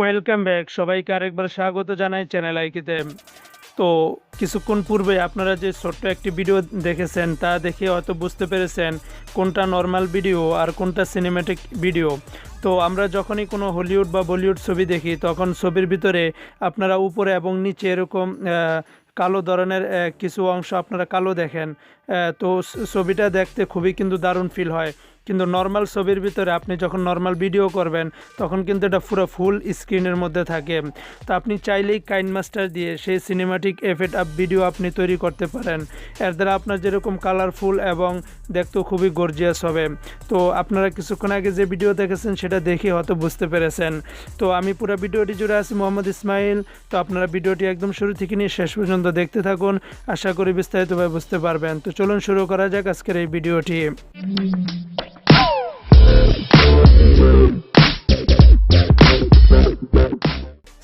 Welcome back সবাইকে আরেকবার স্বাগত জানাই চ্যানেল আইকিতে। তো কিছুক্ষণ পূর্বে আপনারা যে ছোট্ট একটি ভিডিও দেখেছেন তা দেখে হয়তো বুঝতে পেরেছেন কোনটা নর্মাল ভিডিও আর কোনটা সিনেম্যাটিক ভিডিও। তো আমরা যখনই কোনো হলিউড বা বলিউড ছবি দেখি তখন ছবির ভিতরে আপনারা উপরে এবং নিচে এরকম কালো ধরনের কিছু অংশ আপনারা কালো দেখেন। তো ছবিটা দেখতে খুবই কিন্তু দারুণ ফিল হয়, কিন্তু নর্মাল ছবির ভিতরে আপনি যখন নর্মাল ভিডিও করবেন তখন কিন্তু এটা পুরো ফুল স্ক্রিনের মধ্যে থাকে। তো আপনি চাইলেই কাইনমাস্টার দিয়ে সেই সিনেমাটিক এফেক্ট ভিডিও আপনি তৈরি করতে পারেন। এর দ্বারা আপনার যেরকম কালারফুল এবং দেখতেও খুবই গর্জিয়াস হবে। তো আপনারা কিছুক্ষণ আগে যে ভিডিও দেখেছেন সেটা দেখে হয়তো বুঝতে পেরেছেন। তো আমি পুরো ভিডিওটি জুড়ে আছি মোহাম্মদ ইসমাইল। তো আপনারা ভিডিওটি একদম শুরু থেকে নিয়ে শেষ পর্যন্ত দেখতে থাকুন, আশা করি বিস্তারিতভাবে বুঝতে পারবেন। তো চলুন শুরু করা যাক আজকের এই ভিডিওটি।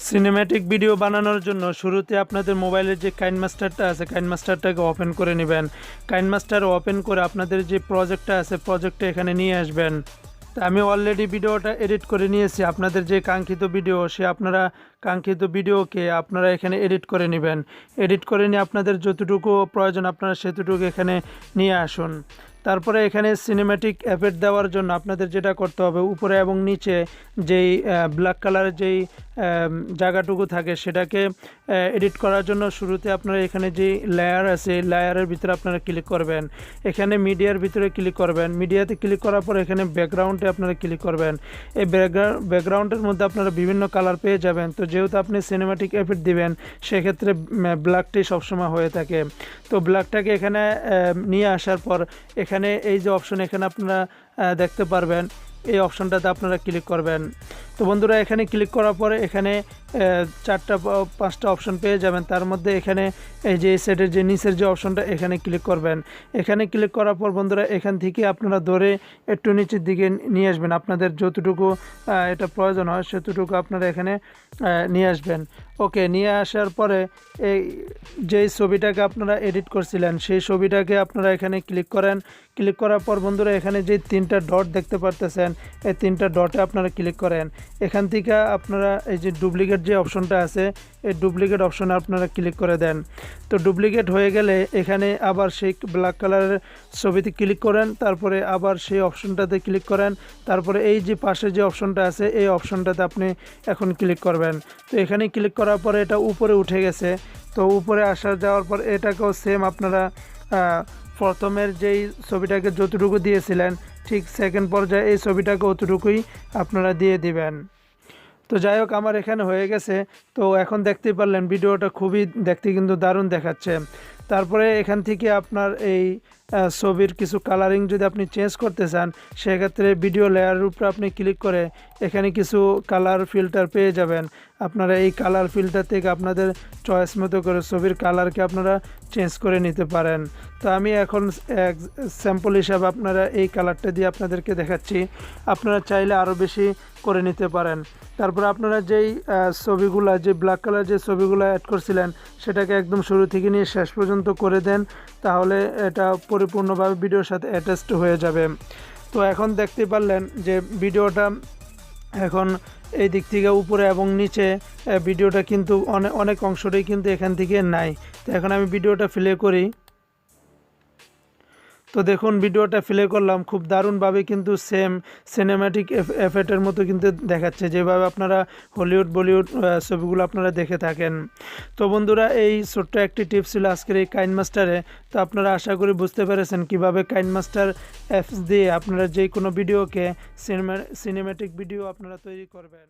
সিনেম্যাটিক ভিডিও বানানোর জন্য শুরুতে আপনাদের মোবাইলের যে কাইনমাস্টারটা আছে কাইনমাস্টারটাকে ওপেন করে নেবেন। কাইনমাস্টার ওপেন করে আপনাদের যে প্রজেক্টটা আছে প্রজেক্টটা এখানে নিয়ে আসবেন। তো আমি অলরেডি ভিডিওটা এডিট করে নিয়েছি। আপনাদের যে কাঙ্ক্ষিত ভিডিও আপনারা কাঙ্ক্ষিত ভিডিওকে আপনারা এখানে এডিট করে নেবেন। এডিট করে নিয়ে আপনাদের যতটুকু প্রয়োজন আপনারা সেতটুকু এখানে নিয়ে আসুন। তারপরে এখানে সিনেম্যাটিক এফেক্ট দেওয়ার জন্য আপনাদের যেটা করতে হবে, উপরে এবং নিচে যেই ব্ল্যাক কালারের যেই জায়গাটুকু থাকে সেটাকে এডিট করার জন্য শুরুতে আপনারা এখানে যে লেয়ার আছে লেয়ারের ভিতরে আপনারা ক্লিক করবেন। এখানে মিডিয়ার ভিতরে ক্লিক করবেন। মিডিয়াতে ক্লিক করার পর এখানে ব্যাকগ্রাউন্ডে আপনারা ক্লিক করবেন। এই ব্যাকগ্রাউন্ডের মধ্যে আপনারা বিভিন্ন কালার পেয়ে যাবেন। তো যেহেতু আপনি সিনেম্যাটিক এফেক্ট দিবেন সেক্ষেত্রে ব্ল্যাকটাই সবসময় হয়ে থাকে। তো ব্ল্যাকটাকে এখানে নিয়ে আসার পর এখানে এই যে অপশন এখানে আপনারা দেখতে পারবেন, এই অপশনটাতে আপনারা ক্লিক করবেন। তো বন্ধুরা এখানে ক্লিক করার পরে এখানে 4-5টা অপশন পেয়ে যাবেন। তার মধ্যে এখানে এই যে সেটের যে নিচের যে অপশনটা এখানে ক্লিক করবেন। এখানে ক্লিক করার পর বন্ধুরা এখান থেকে আপনারা ধরে একটু নিচের দিকে নিয়ে আসবেন। আপনাদের যতটুকু এটা প্রয়োজন হয় সেতটুকু আপনারা এখানে নিয়ে আসবেন। ওকে, নিয়ে আসার পরে এই যেই ছবিটাকে আপনারা এডিট করছিলেন সেই ছবিটাকে আপনারা এখানে ক্লিক করেন। ক্লিক করার পর বন্ধুরা এখানে যে 3টা ডট দেখতে পারতেছেন এই 3টা ডটে আপনারা ক্লিক করেন। এখান থেকে আপনারা এই যে ডুপ্লিকেট যে অপশনটা আছে এই ডুপ্লিকেট অপশনে আপনারা ক্লিক করে দেন। তো ডুপ্লিকেট হয়ে গেলে এখানে আবার সেই ব্ল্যাক কালারের ছবিতে ক্লিক করেন, তারপরে আবার সেই অপশনটাতে ক্লিক করেন। তারপরে এই যে পাশে যে অপশনটা আছে এই অপশনটাতে আপনি এখন ক্লিক করবেন। তো এখানে ক্লিক করার পরে এটা উপরে উঠে গেছে। তো উপরে আসা যাওয়ার পর এটাকেও সেম আপনারা প্রথমের যেই ছবিটাকে যতটুকু দিয়েছিলেন ঠিক সেকেন্ড পর্যায়ে এই ছবিটাকে অতটুকুই আপনারা দিয়ে দিবেন। তো যাই হোক আমার এখানে হয়ে গেছে। তো এখন দেখতেই পারলেন ভিডিওটা খুবই দেখতে কিন্তু দারুণ দেখাচ্ছে। তারপরে এখান থেকে আপনার এই ছবির কিছু কালারিং যদি আপনি চেঞ্জ করতে চান সেক্ষেত্রে ভিডিও লেয়ারের উপরে আপনি ক্লিক করে এখানে কিছু কালার ফিল্টার পেয়ে যাবেন। আপনারা এই কালার ফিল্টার থেকে আপনাদের চয়েস মতো করে ছবির কালারকে আপনারা চেঞ্জ করে নিতে পারেন। তো আমি এখন স্যাম্পল হিসাবে আপনারা এই কালারটা দিয়ে আপনাদেরকে দেখাচ্ছি। আপনারা চাইলে আরও বেশি করে নিতে পারেন। তারপর আপনারা যেই ছবিগুলো যে ব্ল্যাক কালার যে ছবিগুলো অ্যাড করছিলেন সেটাকে একদম শুরু থেকে নিয়ে শেষ পর্যন্ত করে দেন, তাহলে এটা পরিপূর্ণভাবে ভিডিওর সাথে অ্যাটাচড হয়ে যাবে। তো এখন দেখতে পারলেন যে ভিডিওটা এখন এই দিক থেকে উপরে এবং নিচে ভিডিওটা কিন্তু অনেক অংশটাই কিন্তু এখান থেকে নাই। তো এখন আমি ভিডিওটা প্লে করি। তো দেখুন ভিডিওটা প্লে করলাম, খুব দারুণভাবে কিন্তু সেম সিনেম্যাটিক এফেক্টের মতো কিন্তু দেখাচ্ছে যেভাবে আপনারা হলিউড বলিউড ছবিগুলো আপনারা দেখে থাকেন। তো বন্ধুরা এই ছোট্ট একটি টিপস ছিল আজকের এই কাইনমাস্টারে। তো আপনারা আশা করি বুঝতে পেরেছেন কিভাবে কাইনমাস্টার অ্যাপস দিয়ে আপনারা যে কোনো ভিডিওকে সিনেম্যাটিক ভিডিও আপনারা তৈরি করবেন।